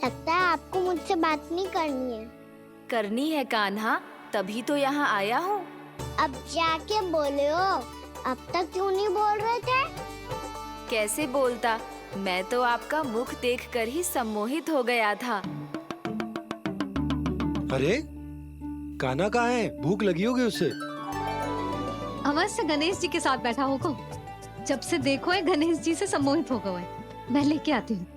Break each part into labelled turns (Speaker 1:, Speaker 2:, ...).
Speaker 1: लगता है आपको मुझसे बात नहीं करनी है।
Speaker 2: करनी है कान्हा, तभी तो यहाँ आया हूँ।
Speaker 1: अब जाके बोले हो, अब तक क्यों नहीं बोल रहे थे?
Speaker 2: कैसे बोलता, मैं तो आपका मुख देखकर ही सम्मोहित हो गया था।
Speaker 3: अरे कान्हा कहाँ है? भूख लगी होगी उसे।
Speaker 4: अवश्य गणेश जी के साथ बैठा होगा। जब से देखो है गणेश जी से सम्मोहित हो गए। मैं लेके आती हूँ।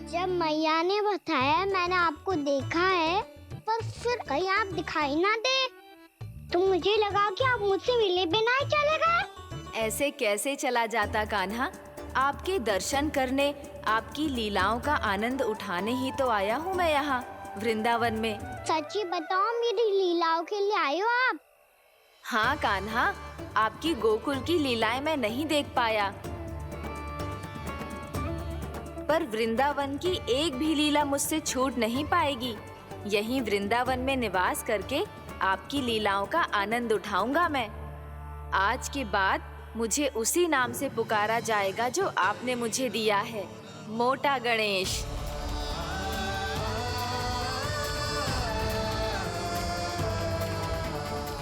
Speaker 1: जब मैया ने बताया मैंने आपको देखा है, पर फिर कहीं आप दिखाई ना दे तो मुझे लगा कि आप मुझसे मिले बिना ही चले गए।
Speaker 2: ऐसे कैसे चला जाता कान्हा, आपके दर्शन करने, आपकी लीलाओं का आनंद उठाने ही तो आया हूँ मैं यहाँ वृंदावन में।
Speaker 1: सच्ची बताओ, मेरी लीलाओं के लिए आए हो आप?
Speaker 2: हाँ कान्हा, आपकी गोकुल की लीलाएं मैं नहीं देख पाया, पर वृंदावन की एक भी लीला मुझसे छूट नहीं पाएगी। यहीं वृंदावन में निवास करके आपकी लीलाओं का आनंद उठाऊंगा मैं। आज के बाद मुझे उसी नाम से पुकारा जाएगा जो आपने मुझे दिया है, मोटा गणेश।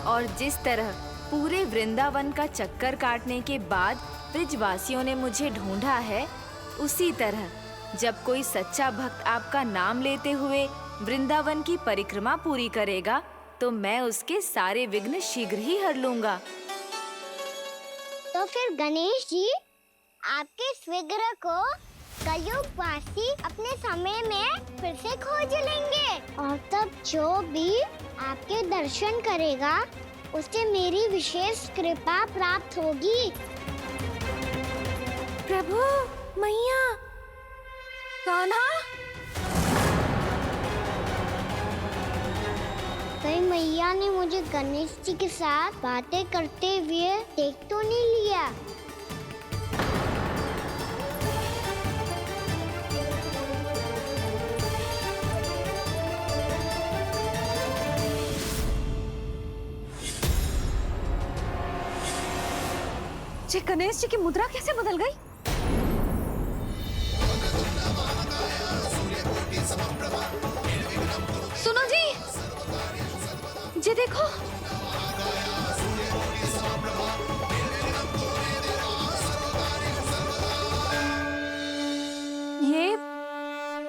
Speaker 2: और जिस तरह पूरे वृंदावन का चक्कर काटने के बाद ब्रिजवासियों ने मुझे ढूंढा है, उसी तरह जब कोई सच्चा भक्त आपका नाम लेते हुए वृंदावन की परिक्रमा पूरी करेगा, तो मैं उसके सारे विघ्न शीघ्र ही हर लूंगा।
Speaker 1: तो फिर गणेश जी, आपके इस विग्रह को कलयुगवासी अपने समय में फिर से खोज लेंगे, और तब जो भी आपके दर्शन करेगा उसे मेरी विशेष कृपा प्राप्त होगी।
Speaker 2: प्रभु, मैया, कान्हा।
Speaker 1: कहीं मैया ने मुझे गणेश जी के साथ बातें करते हुए देख तो नहीं लिया?
Speaker 4: जी गणेश जी की मुद्रा कैसे बदल गई? सुनो जी, जी देखो।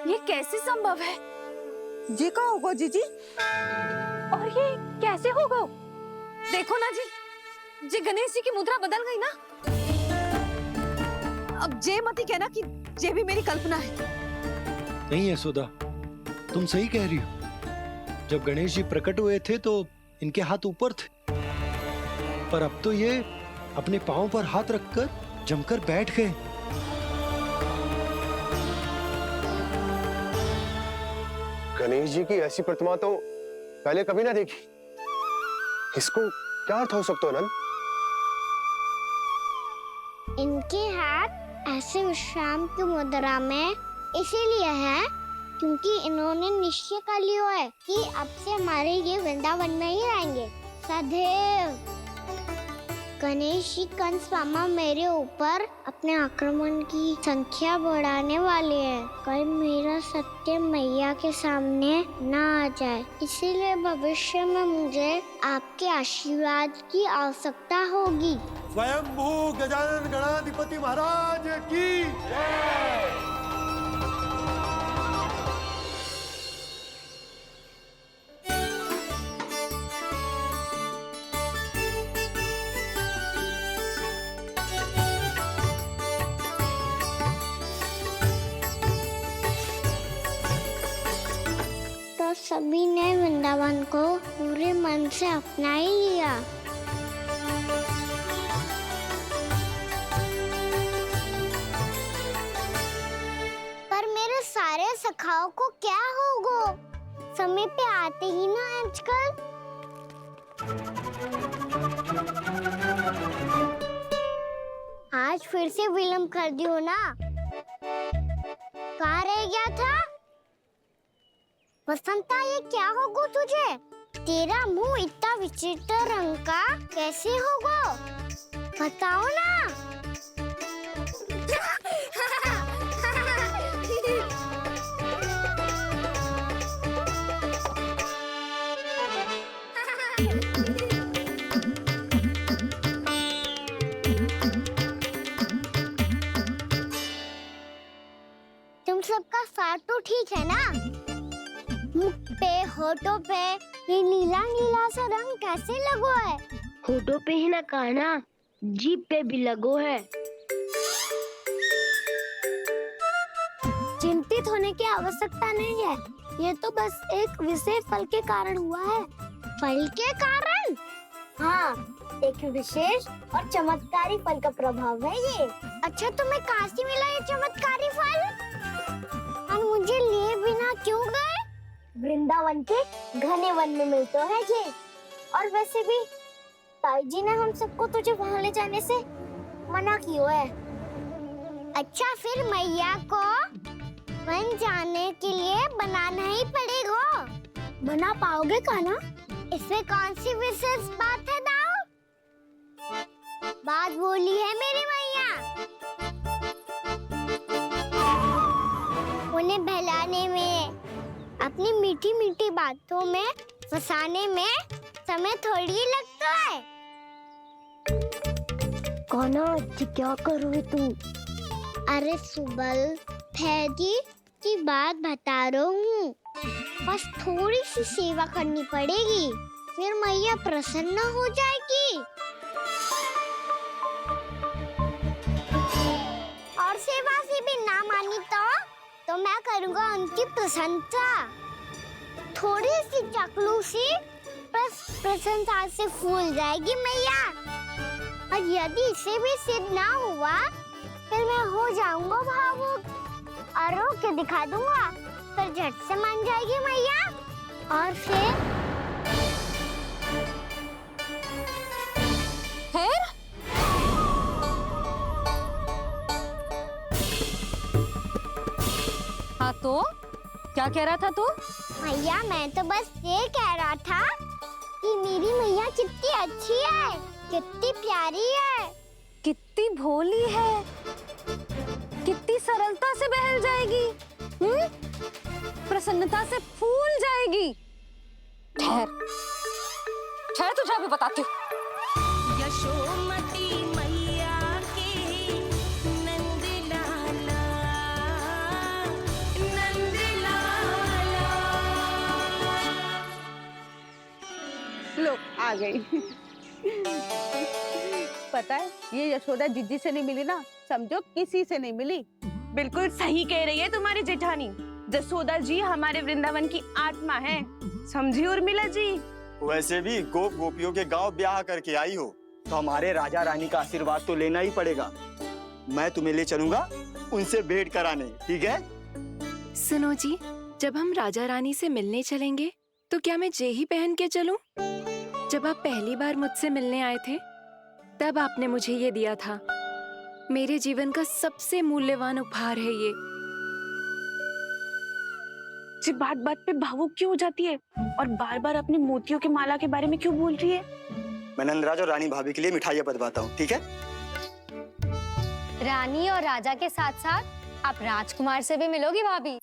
Speaker 2: ये कैसे संभव है?
Speaker 5: जी का होगा जीजी?
Speaker 4: और ये कैसे होगा? देखो ना जी गणेश जी की मुद्रा बदल गई ना। अब जे मती कहना कि ये भी मेरी कल्पना है।
Speaker 3: नहीं यशोदा, तुम सही कह रही हो। जब गणेश जी प्रकट हुए थे तो इनके हाथ ऊपर थे, पर अब तो ये अपने पांव पर हाथ रखकर जमकर बैठ गए।
Speaker 6: गणेश जी की ऐसी प्रतिमा तो पहले कभी ना देखी। इसको क्या अर्थ हो सकता है नंद?
Speaker 1: इनके हाथ ऐसे विश्राम की मुद्रा में इसीलिए है क्योंकि इन्होंने निश्चय कर लिया है कि अब से हमारे ये वृंदावन में ही रहेंगे सदैव। गणेश जी कंस मामा मेरे ऊपर अपने आक्रमण की संख्या बढ़ाने वाले हैं। कल मेरा सत्य मैया के सामने ना आ जाए, इसीलिए भविष्य में मुझे आपके आशीर्वाद की आवश्यकता होगी।
Speaker 7: स्वयंभू गजानन गणाधिपति महाराज की जय।
Speaker 1: तो सभी ने वृंदावन को पूरे मन से अपना ही लिया। पर मेरे सारे सखाओं को क्या होगा? समय पे आते ही ना आजकल। आज फिर से विलंब कर दियो ना। कहाँ रह गया था? वसंता, ये क्या होगा तुझे? तेरा मुंह इतना विचित्र रंग का कैसे होगा? बताओ ना। आपका स्वाद तो ठीक है ना? मुख पे, होठों पे ये नीला नीला सा रंग कैसे लगो है?
Speaker 8: होठों पे ही ना काना, जीभ पे भी लगो है।
Speaker 1: चिंतित होने की आवश्यकता नहीं है, ये तो बस एक विशेष फल के कारण हुआ है। फल के कारण? हाँ, एक विशेष और चमत्कारी फल का प्रभाव है ये। अच्छा, तुम्हें कहाँ से मिला ये चमत्कारी फल? और मुझे लिए बिना क्यों गए? वृंदावन के घने वन में मिलते हैं ये। और वैसे भी ताई जी ने हम सबको तुझे वहाँ ले जाने से मना किया है। अच्छा, फिर मैया को वन जाने के लिए बनाना ही पड़ेगा। बना पाओगे कान्हा? इसमें कौन सी विशेष बात है दाऊ? बात बोली है मेरी मैया। उन्हें बहलाने में, अपनी मीठी मीठी बातों में फंसाने में समय थोड़ी लगता है।
Speaker 8: कान्हा क्या कर रही तू?
Speaker 1: अरे सुबल, फैजी की बात बता रहा हूँ। बस थोड़ी सी सेवा करनी पड़ेगी, फिर मैया प्रसन्न हो जाएगी। और सेवा से भी ना मानी तो मैं करूँगा उनकी प्रशंसा। थोड़ी सी चकलूसी प्रशंसा से फूल जाएगी मैया। और यदि इसे भी सिद्ध ना हुआ, फिर मैं हो जाऊंगा भावुक और रो के दिखा दूंगा, फिर झट से मान जाएगी मैया। और फिर
Speaker 4: हाँ तो क्या कह रहा था तू?
Speaker 1: मैया, मैं तो बस ये कह रहा था कि मेरी मैया कितनी अच्छी है, कितनी प्यारी है,
Speaker 4: कितनी भोली है, कितनी सरलता से बहल जाएगी, प्रसन्नता से फूल जाएगी। ठहर ठहर, तुझे अभी बताती हूँ।
Speaker 9: यशोमती मैया के नंद लाला, नंद लाला।
Speaker 5: लो आ गई। पता है, ये यशोदा जीजी से नहीं मिली ना, समझो किसी से नहीं मिली।
Speaker 10: बिल्कुल सही कह रही है तुम्हारी जेठानी। जसोदा जी हमारे वृंदावन की आत्मा है, समझी उर्मिला जी।
Speaker 11: वैसे भी गोप गोपियों के गांव ब्याह करके आई हो, तो हमारे राजा रानी का आशीर्वाद तो लेना ही पड़ेगा। मैं तुम्हें ले चलूंगा उनसे भेंट कराने, ठीक है?
Speaker 2: सुनो जी, जब हम राजा रानी से मिलने चलेंगे तो क्या मैं जे ही पहन के चलूं? जब आप पहली बार मुझसे मिलने आए थे, तब आपने मुझे ये दिया था। मेरे जीवन का सबसे मूल्यवान उपहार है ये।
Speaker 10: जी बात बात पे भावुक क्यों हो जाती है और बार बार अपने मोतियों के माला के बारे में क्यों बोल रही है?
Speaker 11: मैं नंदराज और रानी भाभी के लिए मिठाइयाँ बंटवाता हूँ, ठीक है?
Speaker 4: रानी और राजा के साथ साथ आप राजकुमार से भी मिलोगी भाभी।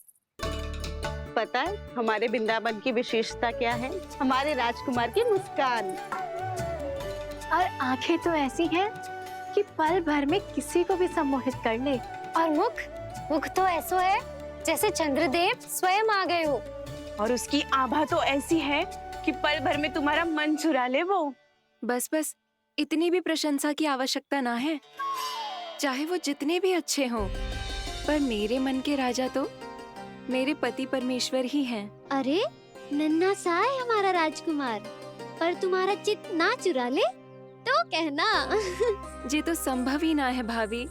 Speaker 5: पता है हमारे वृंदावन की विशेषता क्या है? हमारे राजकुमार की मुस्कान।
Speaker 4: और आंखें तो ऐसी हैं कि पल भर में किसी को भी सम्मोहित कर ले। और मुख तो ऐसा है जैसे चंद्रदेव स्वयं आ गए हो।
Speaker 10: और उसकी आभा तो ऐसी है कि पल भर में तुम्हारा मन चुरा ले वो।
Speaker 2: बस बस, इतनी भी प्रशंसा की आवश्यकता ना है। चाहे वो जितने भी अच्छे हों, पर मेरे मन के राजा तो मेरे पति परमेश्वर ही हैं।
Speaker 1: अरे नन्हा सा है हमारा राजकुमार, पर तुम्हारा चित्त ना चुरा ले तो कहना।
Speaker 2: ये तो संभव ही ना है भाभी।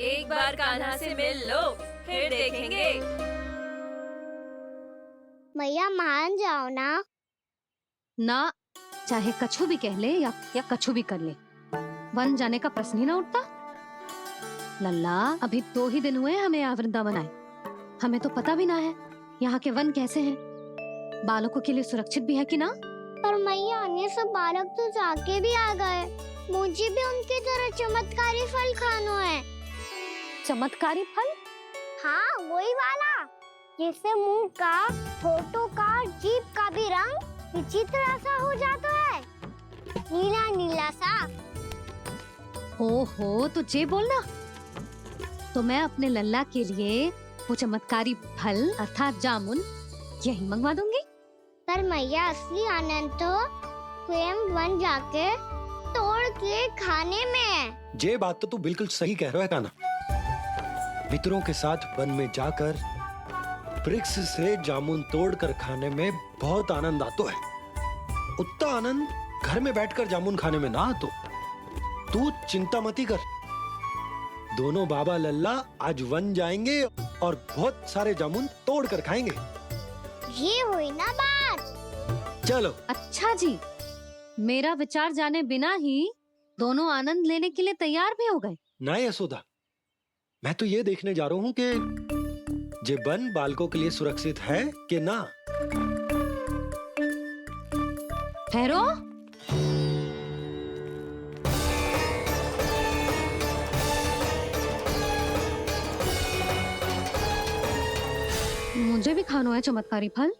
Speaker 2: एक बार कान्हा से मिल लो, फिर देखेंगे।
Speaker 1: मैया मान जाओ ना।
Speaker 4: ना, चाहे कछु भी कह ले या कछु भी कर ले, वन जाने का प्रश्न ही ना उठता। लल्ला, अभी 2 ही दिन हुए हमें यहाँ वृंदावन आए। हमें तो पता भी ना है यहाँ के वन कैसे हैं, बालकों के लिए सुरक्षित भी है कि ना।
Speaker 1: पर मैया, ये सब बालक तो जाके भी आ गए। मुझे भी उनकी तरह चमत्कारी फल खाना है।
Speaker 4: चमत्कारी फल?
Speaker 1: हाँ, वही वाला जिससे मुंह का, होठों का, जीभ का भी रंग विचित्र सा हो जाता है, नीला नीला सा।
Speaker 4: ओहो, तो जे बोलना। तो मैं अपने लल्ला के लिए वो चमत्कारी फल अर्थात जामुन यही मंगवा दूंगी।
Speaker 1: पर मैया असली आनंद तो स्वयं वन जाके तोड़ के खाने में है।
Speaker 3: ये बात तो तू बिल्कुल सही कह रहा है कान्हा। मित्रों के साथ वन में जाकर वृक्ष से जामुन तोड़कर खाने में बहुत आनंद आता है। उतना आनंद घर में बैठकर जामुन खाने में ना आतो। तू चिंता मती कर, दोनों बाबा लल्ला आज वन जाएंगे और बहुत सारे जामुन तोड़ कर खाएंगे।
Speaker 1: ये हुई ना बात।
Speaker 3: चलो।
Speaker 4: अच्छा जी, मेरा विचार जाने बिना ही दोनों आनंद लेने के लिए तैयार भी हो गए।
Speaker 3: ना यशोदा, मैं तो ये देखने जा रहा हूँ कि ये वन बालकों के लिए सुरक्षित है कि ना।
Speaker 4: ठहरो। मुझे भी खाना है चमत्कारी फल।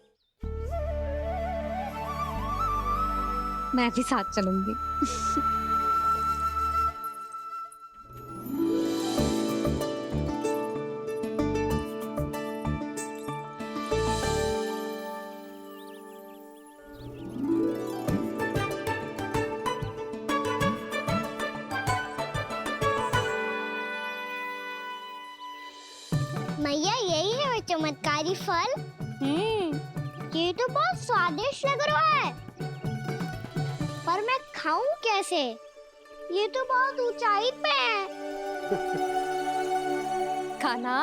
Speaker 4: मैं भी साथ चलूंगी।
Speaker 1: मैया यही है वो चमत्कारी फल। ये तो बहुत स्वादिष्ट लग रहा है, पर मैं खाऊं कैसे? ये तो बहुत ऊंचाई पे है।
Speaker 4: खाना,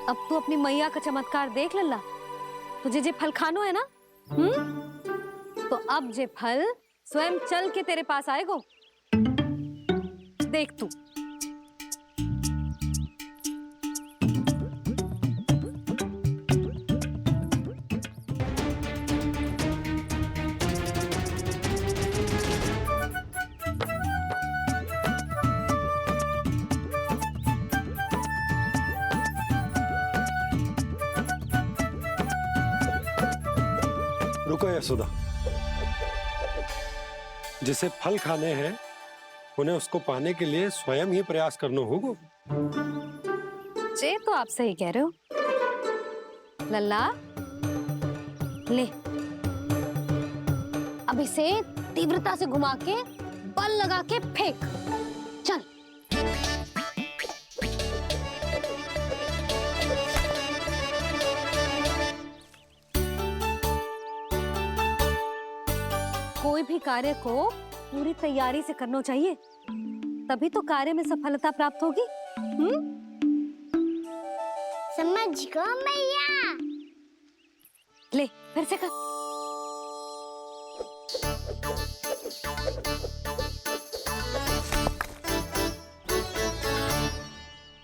Speaker 4: अब तू अपनी मैया का चमत्कार देख लल्ला। तुझे जे फल खानो है ना, तो अब जे फल स्वयं चल के तेरे पास आएगो। देख तू।
Speaker 3: रुको यशोदा, जिसे फल खाने हैं उन्हें उसको पाने के लिए स्वयं ही प्रयास करना होगा।
Speaker 4: जे तो आप सही कह रहे हो लल्ला। ले, अब इसे तीव्रता से घुमा के बल लगा के फेंक। चल। कोई भी कार्य को पूरी तैयारी से करना चाहिए, तभी तो कार्य में सफलता प्राप्त होगी।
Speaker 1: समझ गो मैया।
Speaker 4: ले, फिर से कर।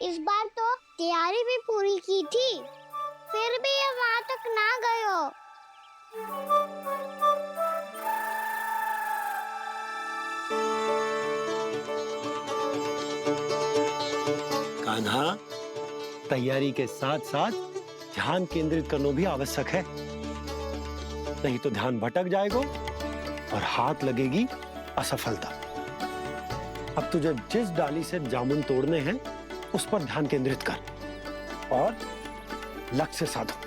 Speaker 1: इस बार तो तैयारी भी पूरी की थी, फिर भी ये वहां तक ना गयो।
Speaker 3: कान्हा, तैयारी के साथ साथ ध्यान केंद्रित करना भी आवश्यक है, नहीं तो ध्यान भटक जाएगा और हाथ लगेगी असफलता। अब तुझे जिस डाली से जामुन तोड़ने हैं उस पर ध्यान केंद्रित कर और लक्ष्य साधो।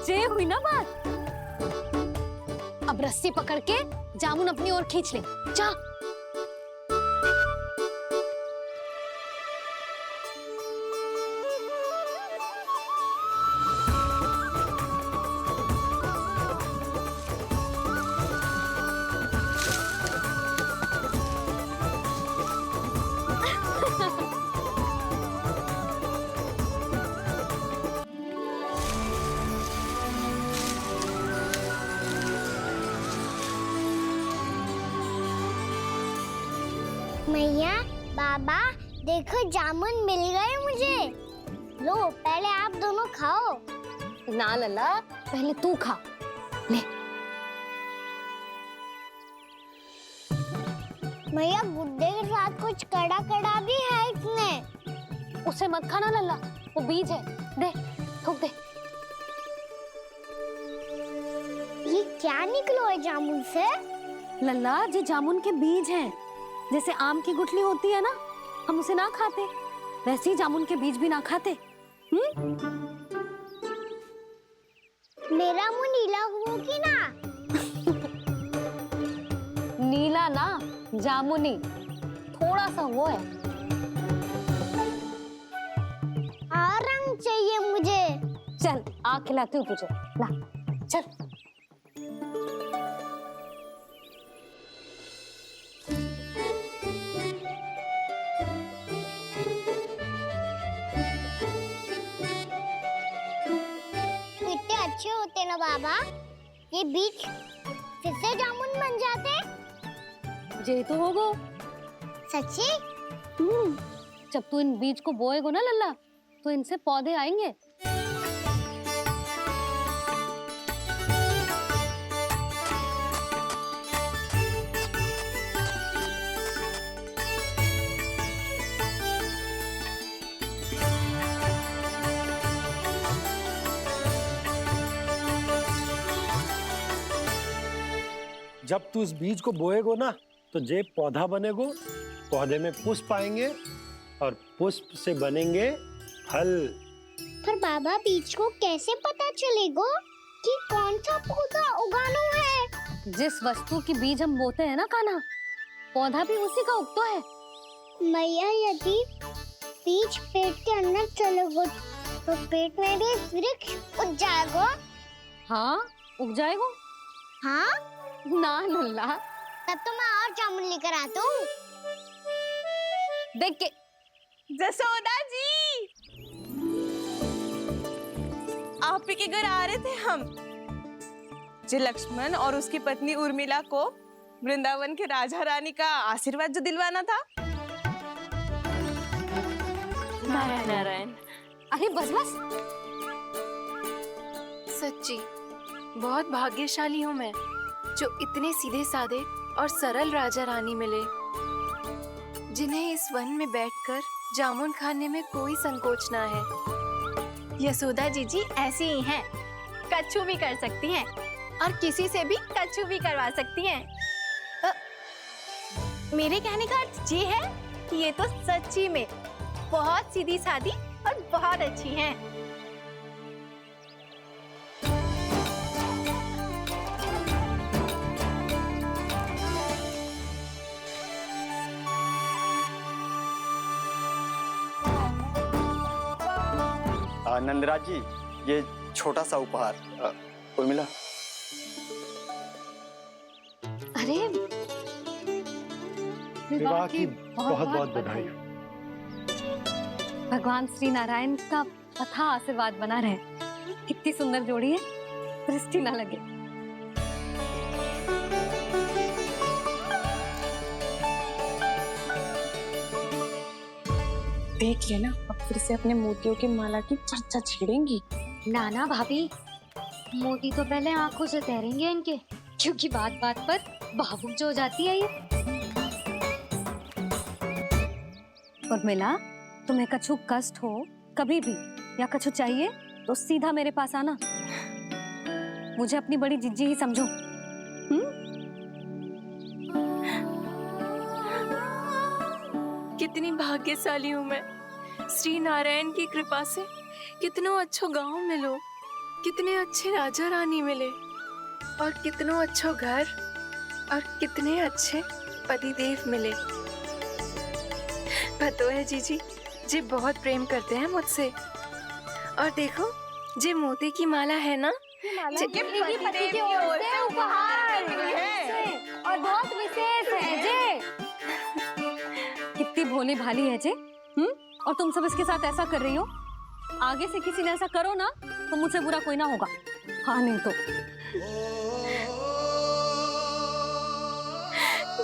Speaker 4: ये हुई ना बात। अब रस्सी पकड़ के जामुन अपनी ओर खींच ले। जा।
Speaker 1: मैया, बाबा, देखो जामुन मिल गए मुझे। लो, पहले आप दोनों खाओ।
Speaker 4: ना लल्ला, पहले तू खा। ले।
Speaker 1: मैया गुड्डे के साथ कुछ कड़ा कड़ा भी है इसमें।
Speaker 4: उसे मत खाना लल्ला, वो बीज है। दे, थूक दे।
Speaker 1: ये क्या निकलो है जामुन से?
Speaker 4: लल्ला, ये जामुन के बीज हैं। जैसे आम की गुठली होती है ना, हम उसे ना खाते, वैसे ही जामुन के बीज भी ना खाते।
Speaker 1: मेरा मुंह नीला हुआ कि ना?
Speaker 4: नीला ना, जामुनी, थोड़ा सा वो है।
Speaker 1: और रंग चाहिए मुझे।
Speaker 4: चल, आ खिलाती हूँ तुझे, ला, चल।
Speaker 1: कितने अच्छे होते ना बाबा, ये बीज फिर से जामुन बन जाते।
Speaker 4: जे तो होगो।
Speaker 1: सच्ची?
Speaker 4: जब तू इन बीज को बोएगो ना लल्ला, तो इनसे पौधे आएंगे।
Speaker 3: जब तू इस बीज को बोएगो ना, तो जे पौधा बनेगो, पौधे में पुष्प आएंगे और पुष्प से बनेंगे फल।
Speaker 1: पर बाबा बीज को कैसे पता चलेगा कि कौन सा पौधा उगाना है?
Speaker 4: जिस वस्तु की बीज हम बोते हैं ना कान्हा, पौधा भी उसी का उगता है।
Speaker 1: मैया, यदि बीज पेट के अंदर चलेगा तो पेट में भी वृक्ष उग जाएगा।
Speaker 4: हाँ, उग जाएगा।
Speaker 1: हाँ?
Speaker 4: ना लल्ला,
Speaker 1: तब तो मैं और जामुन लेकर आता हूँ।
Speaker 4: देख के।
Speaker 10: जसोदा जी, आप ही के घर आ रहे थे हम। जो लक्ष्मण और उसकी पत्नी उर्मिला को वृंदावन के राजा रानी का आशीर्वाद जो दिलवाना था।
Speaker 2: नारायण नारायण।
Speaker 4: अरे बस बस।
Speaker 2: सच्ची बहुत भाग्यशाली हूँ मैं, जो इतने सीधे साधे और सरल राजा रानी मिले, जिन्हें इस वन में बैठकर जामुन खाने में कोई संकोच ना है।
Speaker 12: यशोदा जीजी ऐसी ही हैं, कच्छू भी कर सकती हैं और किसी से भी कच्छू भी करवा सकती हैं। मेरे कहने का अर्थ ये है कि ये तो सच्ची में बहुत सीधी सादी और बहुत अच्छी हैं।
Speaker 11: नंदराज जी, ये छोटा सा उपहार। उर्मिला।
Speaker 4: अरे
Speaker 3: विवाह की बहुत बहुत बधाई।
Speaker 4: भगवान श्री नारायण का अथाह आशीर्वाद बना रहे। कितनी सुंदर जोड़ी है, दृष्टि ना लगे।
Speaker 10: देख लेना, अब फिर से अपने मोतियों की माला की चर्चा छेड़ेंगी।
Speaker 4: नाना भाभी, मोती तो पहले आंखों से तैरेंगे इनके, क्योंकि बात बात पर भावुक जो हो जाती है ये। उर्मिला, तुम्हें कछु कष्ट हो कभी भी या कछु चाहिए तो सीधा मेरे पास आना। मुझे अपनी बड़ी जिज्जी ही समझो।
Speaker 2: कितनी भाग्यशाली हूँ मैं, श्री नारायण की कृपा से कितनों अच्छो गांव मिलो, कितने अच्छे राजा रानी मिले, और कितनों अच्छो घर और कितने अच्छे पतिदेव मिले। पतो है जीजी, जी बहुत प्रेम करते हैं मुझसे। और देखो, जे मोती की माला है ना,
Speaker 4: ये पति की ओर से उपहार और बहुत विशेष है जे। कितनी भोली भाली है जे। और तुम सब इसके साथ ऐसा कर रही हो। आगे से किसी ने ऐसा करो ना, तो मुझसे बुरा कोई ना होगा। हाँ नहीं तो।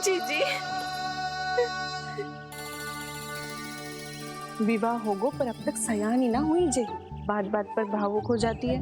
Speaker 10: जीजी, विवाह होगो पर अब तक सयान ही ना हुई जे। बात बात पर भावुक हो जाती है।